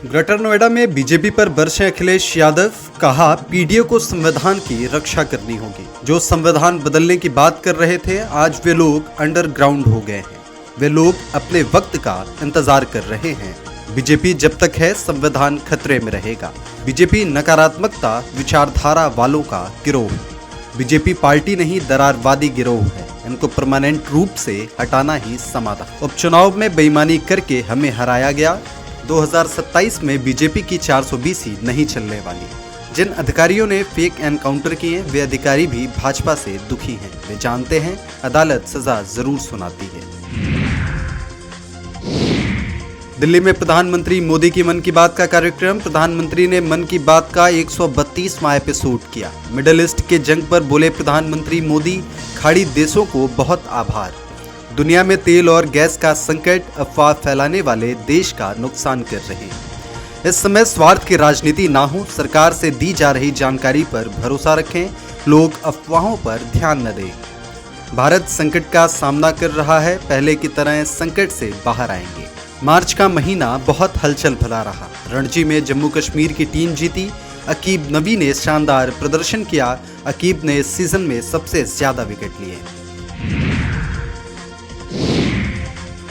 Greater Noida में BJP पर बरसे अखिलेश यादव, कहा पीडीओ को संविधान की रक्षा करनी होगी। जो संविधान बदलने की बात कर रहे थे, आज वे लोग अंडरग्राउंड हो गए हैं। वे लोग अपने वक्त का इंतजार कर रहे हैं। बीजेपी जब तक है, संविधान खतरे में रहेगा। बीजेपी नकारात्मकता विचारधारा वालों का गिरोह। बीजेपी पार्टी नहीं, दरारवादी गिरोह है। इनको परमानेंट रूप से हटाना ही समाधान। उपचुनाव में बेईमानी करके हमें हराया गया। 2027 में बीजेपी की 420 नहीं चलने वाली। जिन अधिकारियों ने फेक एनकाउंटर किए, वे अधिकारी भी भाजपा से दुखी हैं। वे जानते हैं अदालत सजा जरूर सुनाती है। दिल्ली में प्रधानमंत्री मोदी की मन की बात का कार्यक्रम। प्रधानमंत्री ने मन की बात का 132वां एपिसोड किया। मिडिल ईस्ट के जंग पर बोले प्रधानमंत्री मोदी, खाड़ी देशों को बहुत आभार। दुनिया में तेल और गैस का संकट, अफवाह फैलाने वाले देश का नुकसान कर रहे हैं। इस समय स्वार्थ की राजनीति ना हो, सरकार से दी जा रही जानकारी पर भरोसा रखें, लोग अफवाहों पर ध्यान न दें। भारत संकट का सामना कर रहा है, पहले की तरह संकट से बाहर आएंगे। मार्च का महीना बहुत हलचल भरा रहा। रणजी में जम्मू कश्मीर की टीम जीती। अकीब नबी ने शानदार प्रदर्शन किया। अकीब ने इस सीजन में सबसे ज्यादा विकेट लिए।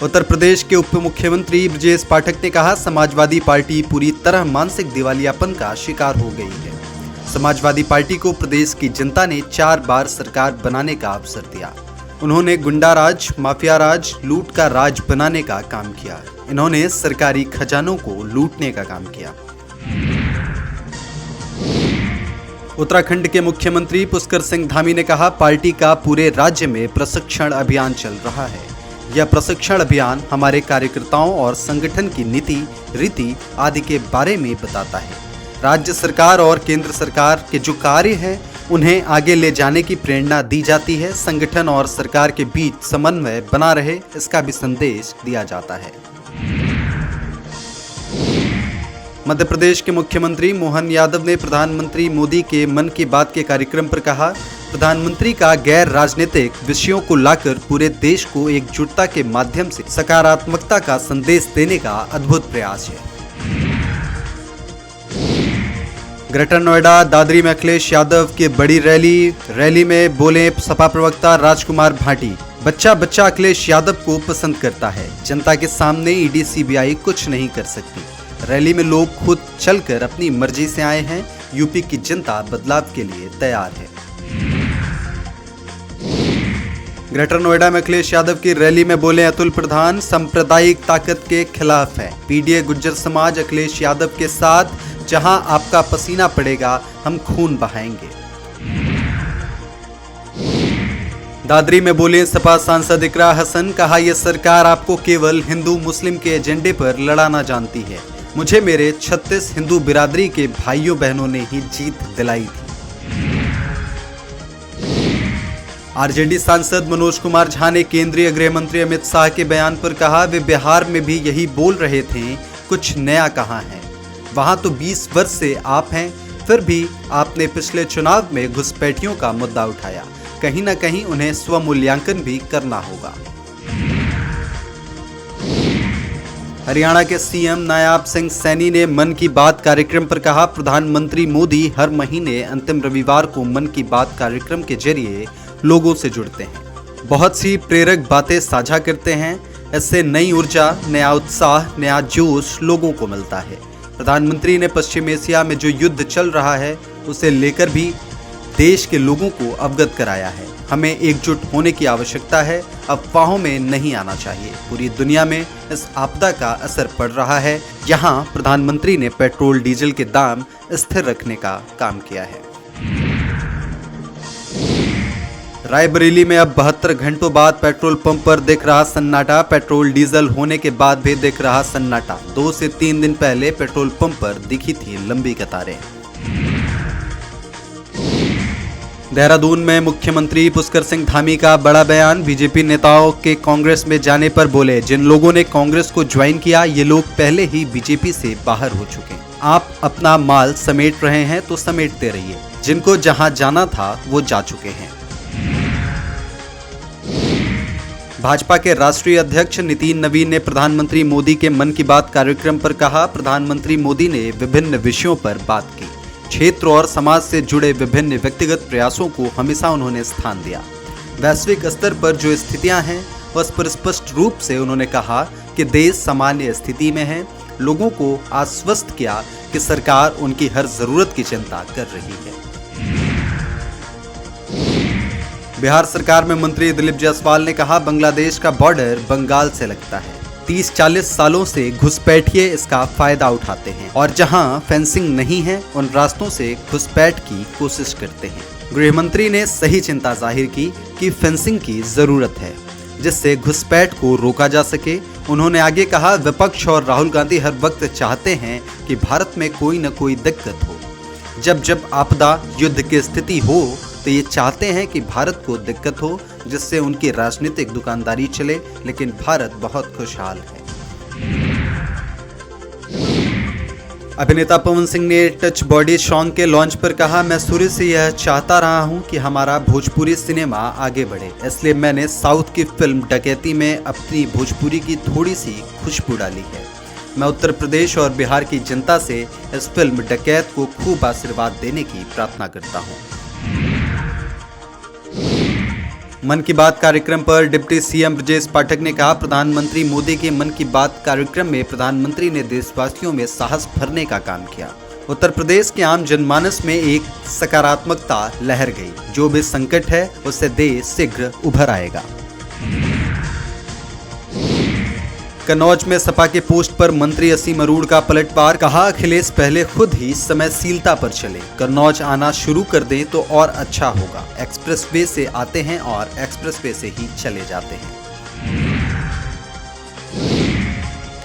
उत्तर प्रदेश के उप मुख्यमंत्री ब्रजेश पाठक ने कहा, समाजवादी पार्टी पूरी तरह मानसिक दिवालियापन का शिकार हो गई है। समाजवादी पार्टी को प्रदेश की जनता ने 4 बार सरकार बनाने का अवसर दिया। उन्होंने गुंडा राज, माफिया राज, लूट का राज बनाने का काम किया। इन्होंने सरकारी खजानों को लूटने का काम किया। उत्तराखंड के मुख्यमंत्री पुष्कर सिंह धामी ने कहा, पार्टी का पूरे राज्य में प्रशिक्षण अभियान चल रहा है। यह प्रशिक्षण अभियान हमारे कार्यकर्ताओं और संगठन की नीति, रीति आदि के बारे में बताता है। राज्य सरकार और केंद्र सरकार के जो कार्य हैं, उन्हें आगे ले जाने की प्रेरणा दी जाती है। संगठन और सरकार के बीच समन्वय बना रहे, इसका भी संदेश दिया जाता है। मध्य प्रदेश के मुख्यमंत्री मोहन यादव ने प्रधानमंत्री मोदी के मन की बात के कार्यक्रम पर कहा, प्रधानमंत्री का गैर राजनीतिक विषयों को लाकर पूरे देश को एकजुटता के माध्यम से सकारात्मकता का संदेश देने का अद्भुत प्रयास है। ग्रेटर नोएडा दादरी में अखिलेश यादव की बड़ी रैली में बोले सपा प्रवक्ता राजकुमार भाटी, बच्चा बच्चा अखिलेश यादव को पसंद करता है। जनता के सामने ईडी सीबीआई कुछ नहीं कर सकती। रैली में लोग खुद चलकर अपनी मर्जी से आए हैं। यूपी की जनता बदलाव के लिए तैयार है। ग्रेटर नोएडा में अखिलेश यादव की रैली में बोले अतुल प्रधान, सांप्रदायिक ताकत के खिलाफ है। पीडीए गुज्जर समाज अखिलेश यादव के साथ, जहां आपका पसीना पड़ेगा हम खून बहाएंगे। दादरी में बोले सपा सांसद इकरा हसन, कहा यह सरकार आपको केवल हिंदू मुस्लिम के एजेंडे पर लड़ाना जानती है। मुझे मेरे 36 हिंदू बिरादरी के भाइयों बहनों ने ही जीत दिलाई थी। आरजेडी सांसद मनोज कुमार झा ने केंद्रीय गृह मंत्री अमित शाह के बयान पर कहा, वे बिहार में भी यही बोल रहे थे, कुछ नया कहाँ है। वहां तो 20 वर्ष से आप हैं, फिर भी आपने पिछले चुनाव में घुसपैठियों का मुद्दा उठाया। कहीं ना कहीं उन्हें स्वमूल्यांकन भी करना होगा। हरियाणा के सीएम नायाब सिंह सैनी ने मन की बात कार्यक्रम पर कहा, प्रधानमंत्री मोदी हर महीने अंतिम रविवार को मन की बात कार्यक्रम के जरिए लोगों से जुड़ते हैं, बहुत सी प्रेरक बातें साझा करते हैं। इससे नई ऊर्जा, नया उत्साह, नया जोश लोगों को मिलता है। प्रधानमंत्री ने पश्चिम एशिया में जो युद्ध चल रहा है, उसे लेकर भी देश के लोगों को अवगत कराया है। हमें एकजुट होने की आवश्यकता है, अफवाहों में नहीं आना चाहिए। पूरी दुनिया में इस आपदा का असर पड़ रहा है। यहाँ प्रधानमंत्री ने पेट्रोल डीजल के दाम स्थिर रखने का काम किया है। रायबरेली में अब 72 घंटों बाद पेट्रोल पंप पर दिख रहा सन्नाटा। पेट्रोल डीजल होने के बाद भी दिख रहा सन्नाटा। 2 से 3 दिन पहले पेट्रोल पंप पर दिखी थी लंबी कतारें। देहरादून में मुख्यमंत्री पुष्कर सिंह धामी का बड़ा बयान। बीजेपी नेताओं के कांग्रेस में जाने पर बोले, जिन लोगों ने कांग्रेस को ज्वाइन किया, ये लोग पहले ही बीजेपी से बाहर हो चुके हैं। आप अपना माल समेट रहे हैं तो समेटते रहिए। जिनको जहां जाना था वो जा चुके हैं। भाजपा के राष्ट्रीय अध्यक्ष नितिन नवीन ने प्रधानमंत्री मोदी के मन की बात कार्यक्रम पर कहा, प्रधानमंत्री मोदी ने विभिन्न विषयों पर बात की। क्षेत्र और समाज से जुड़े विभिन्न व्यक्तिगत प्रयासों को हमेशा उन्होंने स्थान दिया। वैश्विक स्तर पर जो स्थितियां हैं उस पर स्पष्ट रूप से उन्होंने कहा कि देश सामान्य स्थिति में है। लोगों को आश्वस्त किया कि सरकार उनकी हर जरूरत की चिंता कर रही है। बिहार सरकार में मंत्री दिलीप जायसवाल ने कहा, बांग्लादेश का बॉर्डर बंगाल से लगता है। 30-40 सालों से घुसपैठिए इसका फायदा उठाते हैं और जहां फेंसिंग नहीं है उन रास्तों से घुसपैठ की कोशिश करते हैं। गृह मंत्री ने सही चिंता जाहिर की कि फेंसिंग की जरूरत है जिससे घुसपैठ को रोका जा सके। उन्होंने आगे कहा, विपक्ष और राहुल गांधी हर वक्त चाहते हैं कि भारत में कोई न कोई दिक्कत हो। जब आपदा युद्ध की स्थिति हो तो ये चाहते हैं कि भारत को दिक्कत हो जिससे उनकी राजनीतिक दुकानदारी चले, लेकिन भारत बहुत खुशहाल है। अभिनेता पवन सिंह ने टच बॉडी सॉन्ग के लॉन्च पर कहा, मैं शुरू से यह चाहता रहा हूं कि हमारा भोजपुरी सिनेमा आगे बढ़े, इसलिए मैंने साउथ की फिल्म डकैती में अपनी भोजपुरी की थोड़ी सी खुशबू डाली है। मैं उत्तर प्रदेश और बिहार की जनता से इस फिल्म डकैत को खूब आशीर्वाद देने की प्रार्थना करता हूं। मन की बात कार्यक्रम पर डिप्टी सीएम ब्रजेश पाठक ने कहा, प्रधानमंत्री मोदी के मन की बात कार्यक्रम में प्रधानमंत्री ने देशवासियों में साहस भरने का काम किया। उत्तर प्रदेश के आम जनमानस में एक सकारात्मकता लहर गई। जो भी संकट है उससे देश शीघ्र उभर आएगा। कन्नौज में सपा के पोस्ट पर मंत्री असीम अरूढ़ का पलटवार, कहा, अखिलेश पहले खुद ही समयशीलता पर चले, कन्नौज आना शुरू कर दें तो और अच्छा होगा। एक्सप्रेसवे से आते हैं और एक्सप्रेसवे से ही चले जाते हैं।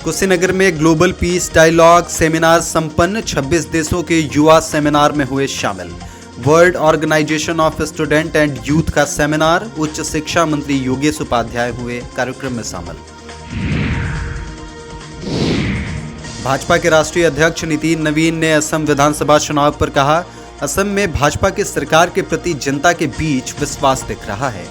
कुशीनगर में ग्लोबल पीस डायलॉग सेमिनार संपन्न, 26 देशों के युवा सेमिनार में हुए शामिल। World organisation of student and youth का सेमिनार, उच्च शिक्षा मंत्री योगेश उपाध्याय हुए कार्यक्रम में शामिल। भाजपा के राष्ट्रीय अध्यक्ष नितिन नवीन ने असम विधानसभा चुनाव पर कहा, असम में भाजपा की सरकार के प्रति जनता के बीच विश्वास दिख रहा है।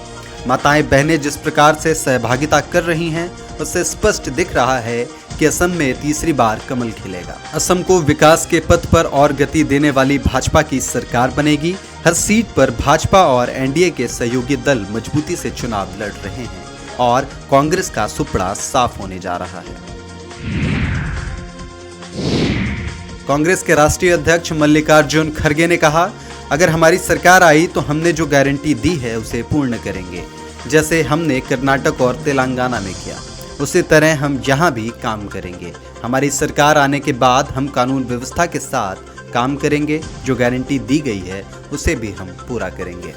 माताएं बहनें जिस प्रकार से सहभागिता कर रही हैं उससे स्पष्ट दिख रहा है कि असम में तीसरी बार कमल खिलेगा। असम को विकास के पथ पर और गति देने वाली भाजपा की सरकार बनेगी। हर सीट पर भाजपा और एनडीए के सहयोगी दल मजबूती से चुनाव लड़ रहे हैं और कांग्रेस का सुपड़ा साफ होने जा रहा है। कांग्रेस के राष्ट्रीय अध्यक्ष मल्लिकार्जुन खड़गे ने कहा, अगर हमारी सरकार आई तो हमने जो गारंटी दी है उसे पूर्ण करेंगे। जैसे हमने कर्नाटक और तेलंगाना में किया उसी तरह हम यहाँ भी काम करेंगे। हमारी सरकार आने के बाद हम कानून व्यवस्था के साथ काम करेंगे। जो गारंटी दी गई है उसे भी हम पूरा करेंगे।